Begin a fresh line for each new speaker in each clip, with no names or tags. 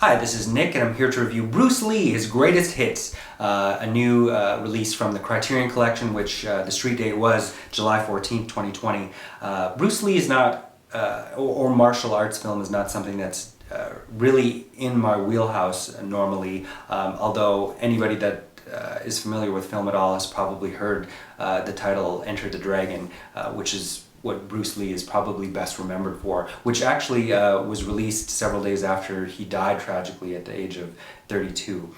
Hi, this is Nick, and I'm here to review Bruce Lee, his greatest hits, a new release from the Criterion Collection, which the street date was July 14th, 2020. Bruce Lee is not, or martial arts film is not something that's really in my wheelhouse normally, although anybody that is familiar with film at all has probably heard the title Enter the Dragon, which is what Bruce Lee is probably best remembered for, which actually was released several days after he died tragically at the age of 32.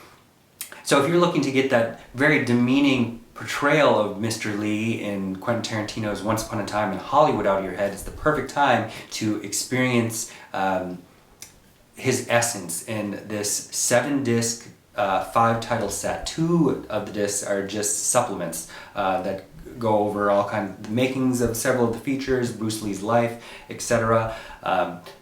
So if you're looking to get that very demeaning portrayal of Mr. Lee in Quentin Tarantino's Once Upon a Time in Hollywood out of your head, it's the perfect time to experience his essence in this 7-disc, 5-title set. 2 of the discs are just supplements that go over all kinds of the makings of several of the features, Bruce Lee's life, etc.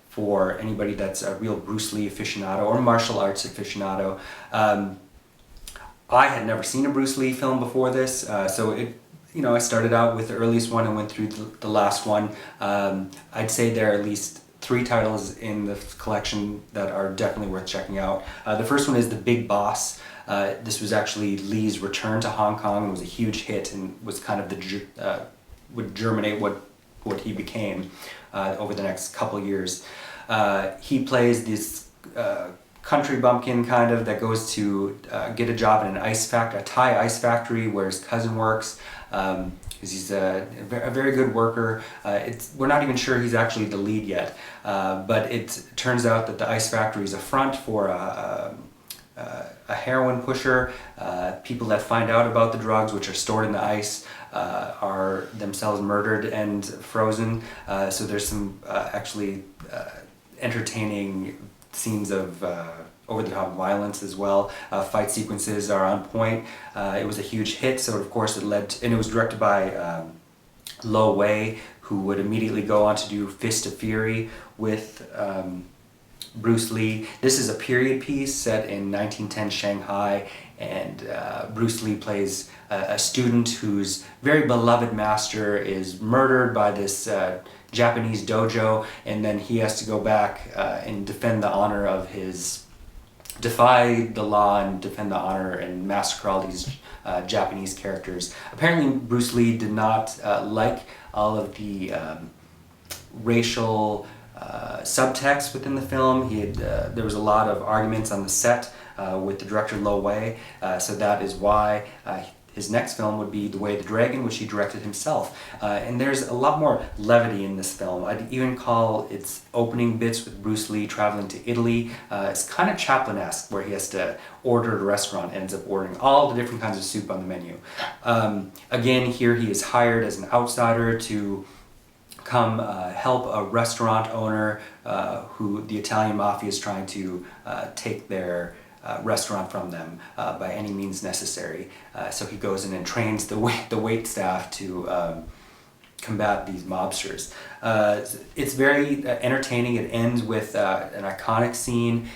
For anybody that's a real Bruce Lee aficionado or martial arts aficionado. I had never seen a Bruce Lee film before this, so I started out with the earliest one and went through the last one. I'd say there are at least 3 titles in the collection that are definitely worth checking out. The first one is The Big Boss. This was actually Lee's return to Hong Kong. It was a huge hit and was kind of would germinate what he became over the next couple years. He plays this country bumpkin kind of that goes to get a job in a Thai ice factory where his cousin works. He's a very good worker. We're not even sure he's actually the lead yet, but it turns out that the ice factory is a front for a heroin pusher. People that find out about the drugs, which are stored in the ice, are themselves murdered and frozen. So there's some actually entertaining scenes of over-the-top violence as well. Fight sequences are on point. It was a huge hit, so of course it and it was directed by Lo Wei, who would immediately go on to do Fist of Fury with Bruce Lee. This is a period piece set in 1910 Shanghai, and Bruce Lee plays a student whose very beloved master is murdered by this Japanese dojo, and then he has to go back and defend the honor of defy the law and defend the honor and massacre all these Japanese characters. Apparently Bruce Lee did not like all of the racial subtext within the film. There was a lot of arguments on the set with the director Lo Wei, so that is why his next film would be The Way of the Dragon, which he directed himself. And there's a lot more levity in this film. I'd even call its opening bits with Bruce Lee traveling to Italy. It's kind of Chaplin-esque, where he has to order at a restaurant, ends up ordering all the different kinds of soup on the menu. Again, here he is hired as an outsider to come help a restaurant owner who the Italian mafia is trying to take their restaurant from them by any means necessary. So he goes in and trains the wait staff to combat these mobsters. It's very entertaining. It ends with an iconic scene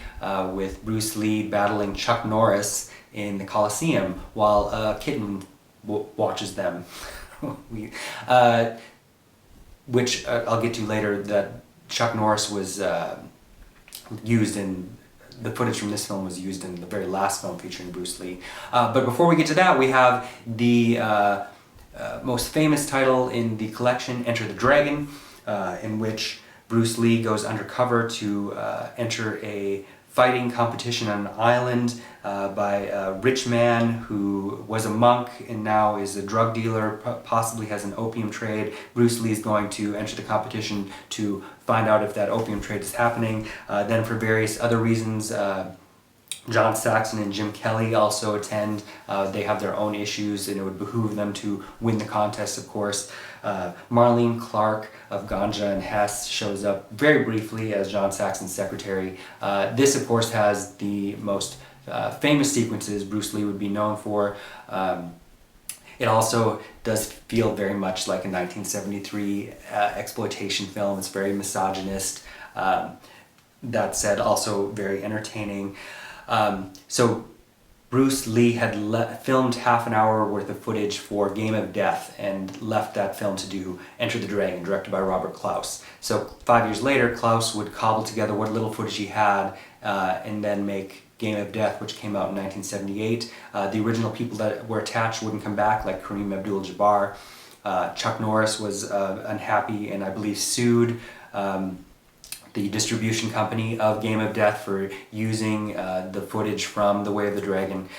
with Bruce Lee battling Chuck Norris in the Coliseum while a kitten watches them. Which I'll get to later, that Chuck Norris was used in, the footage from this film was used in the very last film featuring Bruce Lee. But before we get to that, we have the most famous title in the collection, Enter the Dragon, in which Bruce Lee goes undercover to enter a fighting competition on an island by a rich man who was a monk and now is a drug dealer, possibly has an opium trade. Bruce Lee is going to enter the competition to find out if that opium trade is happening. Then for various other reasons, John Saxon and Jim Kelly also attend. They have their own issues and it would behoove them to win the contest, of course. Marlene Clark of Ganja and Hess shows up very briefly as John Saxon's secretary. This, of course, has the most famous sequences Bruce Lee would be known for. It also does feel very much like a 1973 exploitation film. It's very misogynist. That said, also very entertaining. So Bruce Lee had filmed half an hour worth of footage for Game of Death and left that film to do Enter the Dragon, directed by Robert Clouse. So 5 years later, Clouse would cobble together what little footage he had and then make Game of Death, which came out in 1978. The original people that were attached wouldn't come back, like Kareem Abdul-Jabbar. Chuck Norris was unhappy and I believe sued the distribution company of Game of Death for using the footage from The Way of the Dragon.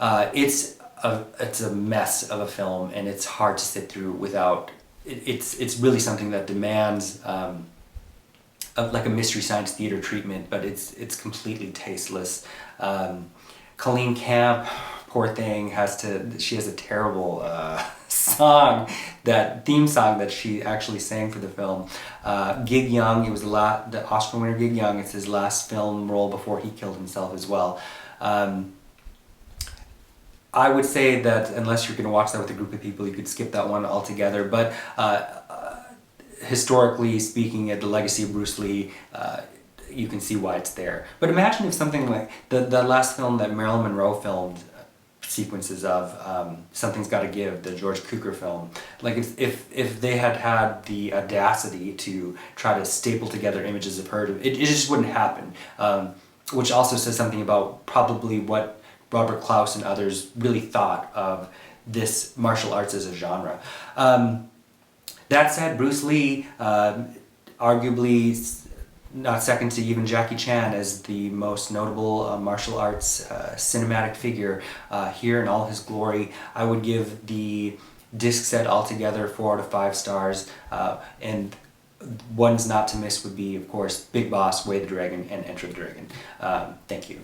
It's a mess of a film, and it's hard to sit through without. It's really something that demands like a Mystery Science Theater treatment, but it's completely tasteless. Colleen Camp, poor thing, she has a terrible theme song that she actually sang for the film. Gig Young, it was the Oscar winner Gig Young, it's his last film role before he killed himself as well. I would say that unless you're going to watch that with a group of people, you could skip that one altogether, but historically speaking, at the legacy of Bruce Lee, you can see why it's there. But imagine if something like the last film that Marilyn Monroe filmed sequences of, Something's Gotta Give, the George Cukor film. Like if they had the audacity to try to staple together images of her, it just wouldn't happen. Which also says something about probably what Robert Clouse and others really thought of this martial arts as a genre. That said, Bruce Lee, arguably not second to even Jackie Chan as the most notable martial arts cinematic figure here in all his glory. I would give the disc set altogether 4 out of 5 stars, and ones not to miss would be, of course, Big Boss, Way of the Dragon, and Enter the Dragon. Thank you.